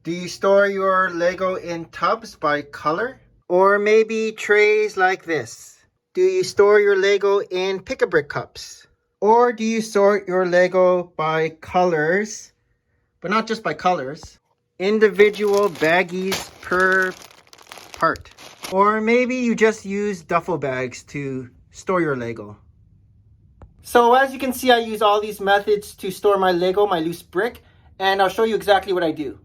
Do you store your Lego in tubs by color? Or maybe trays like this? Do you store your Lego in pick-a-brick cups? Or do you sort your Lego by colors, but not just by colors, individual baggies per part? Or maybe you just use duffel bags to store your Lego. So as you can see, I use all these methods to store my Lego, my loose brick, and I'll show you exactly what I do.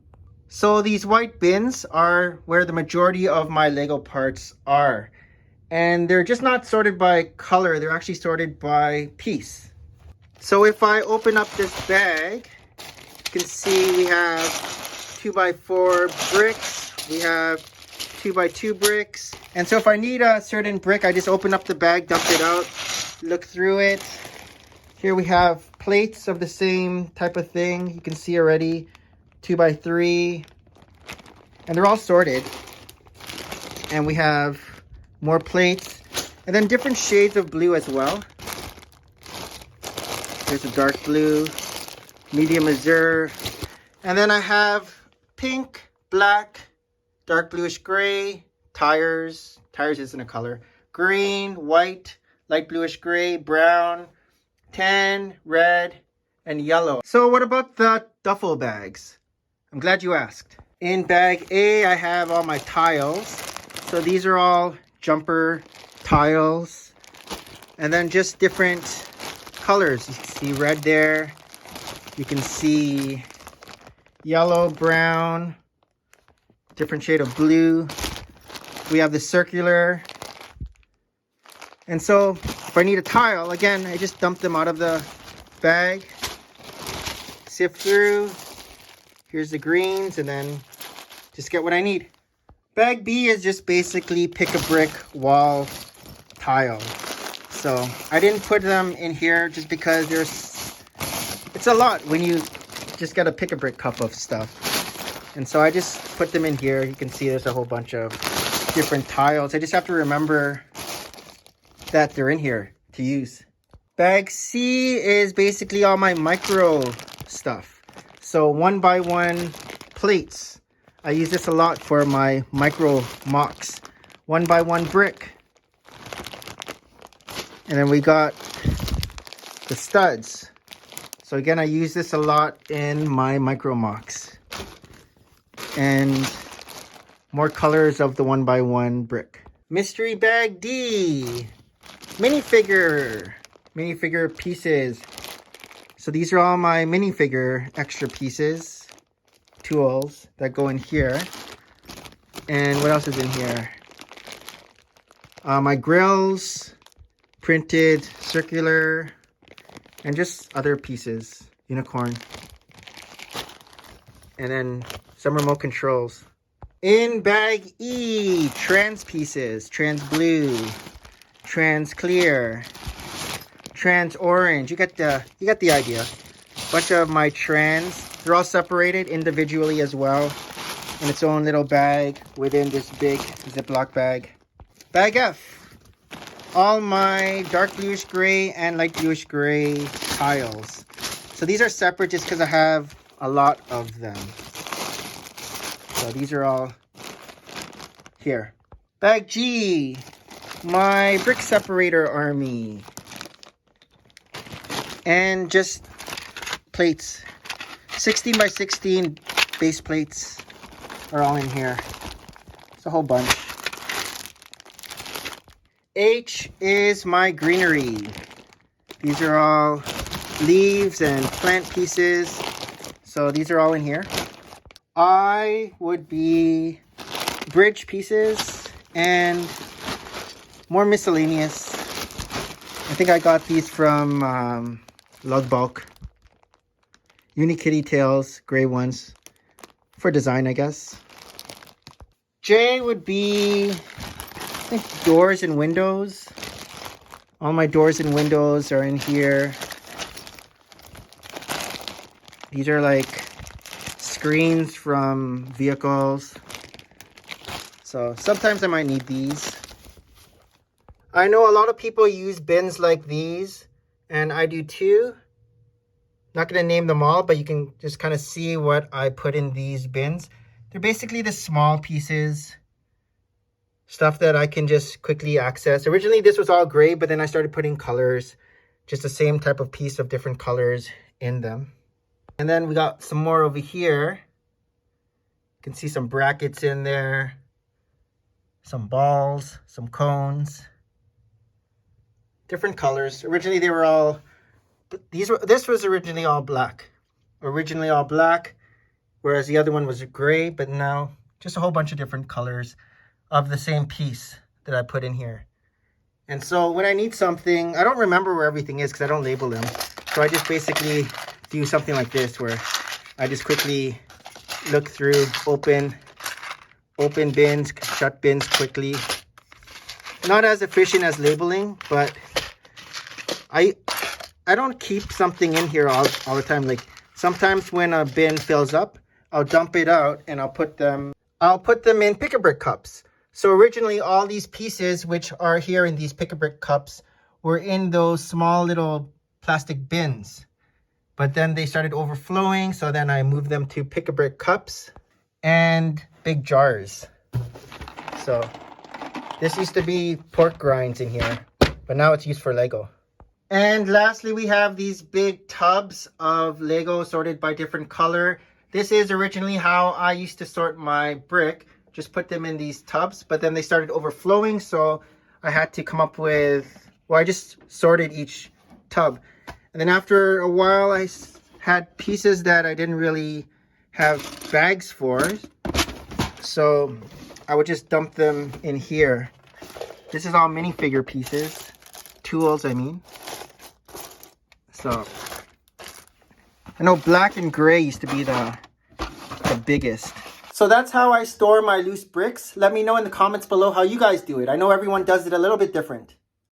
So these white bins are where the majority of my Lego parts are. And they're just not sorted by color, they're actually sorted by piece. So if I open up this bag, you can see we have 2x4 bricks, we have 2x2 bricks. And so if I need a certain brick, I just open up the bag, dump it out, look through it. Here we have plates of the same type of thing. You can see already 2x3, and they're all sorted. And we have more plates, and then different shades of blue as well. There's a dark blue, medium azure, and then I have pink, black, dark bluish gray, tires isn't a color, green, white, light bluish gray, brown, tan, red, and yellow. So what about the duffel bags? I'm glad you asked. In bag A, I have all my tiles. So these are all jumper tiles. And then just different colors. You can see red there. You can see yellow, brown, different shade of blue. We have the circular. And so if I need a tile, again, I just dump them out of the bag, sift through. Here's the greens, and then just get what I need. Bag B is just basically pick-a-brick wall tile. So I didn't put them in here just because it's a lot when you just get a pick-a-brick cup of stuff. And so I just put them in here. You can see there's a whole bunch of different tiles. I just have to remember that they're in here to use. Bag C is basically all my micro stuff. So 1x1 plates. I use this a lot for my micro mocks. 1x1 brick. And then we got the studs. So again, I use this a lot in my micro mocks. And more colors of the 1x1 brick. Mystery bag D. Minifigure pieces. So these are all my minifigure extra pieces, tools that go in here. And what else is in here? My grills, printed, circular, and just other pieces, unicorn. And then some remote controls. In bag E, trans pieces, trans blue, trans clear, trans orange. You got the idea. Bunch of my trans. They're all separated individually as well in its own little bag within this big Ziploc bag. Bag F. All my dark bluish gray and light bluish gray tiles. So these are separate just because I have a lot of them. So these are all here. Bag G. My brick separator army. And just plates. 16x16 base plates are all in here. It's a whole bunch. H is my greenery. These are all leaves and plant pieces. So these are all in here. I would be bridge pieces and more miscellaneous. I think I got these from Lug Bulk. Unikitty tails, gray ones. For design, I guess. J would be, I think, doors and windows. All my doors and windows are in here. These are like screens from vehicles. So sometimes I might need these. I know a lot of people use bins like these, and I do too. Not going to name them all, but you can just kind of see what I put in these bins. They're basically the small pieces, stuff that I can just quickly access. Originally, this was all gray, but then I started putting colors, just the same type of piece of different colors in them. And then we got some more over here. You can see some brackets in there, some balls, some cones, different colors. Originally, they were all, this was originally all black. Whereas the other one was gray, but now just a whole bunch of different colors of the same piece that I put in here. And so when I need something, I don't remember where everything is because I don't label them. So I just basically do something like this where I just quickly look through, open bins, shut bins quickly. Not as efficient as labeling, but I don't keep something in here all the time. Like sometimes when a bin fills up, I'll dump it out and I'll put them in Pick-a-Brick cups. So originally all these pieces which are here in these Pick-a-Brick cups were in those small little plastic bins. But then they started overflowing, so then I moved them to Pick-a-Brick cups and big jars. So this used to be pork grinds in here, but now it's used for Lego. And lastly, we have these big tubs of Lego sorted by different color. This is originally how I used to sort my brick. Just put them in these tubs, but then they started overflowing, so I had to come up with, well, I just sorted each tub. And then after a while, I had pieces that I didn't really have bags for, so I would just dump them in here. This is all minifigure pieces, tools I mean. So I know black and gray used to be the biggest. So that's how I store my loose bricks. Let me know in the comments below how you guys do it. I know everyone does it a little bit different.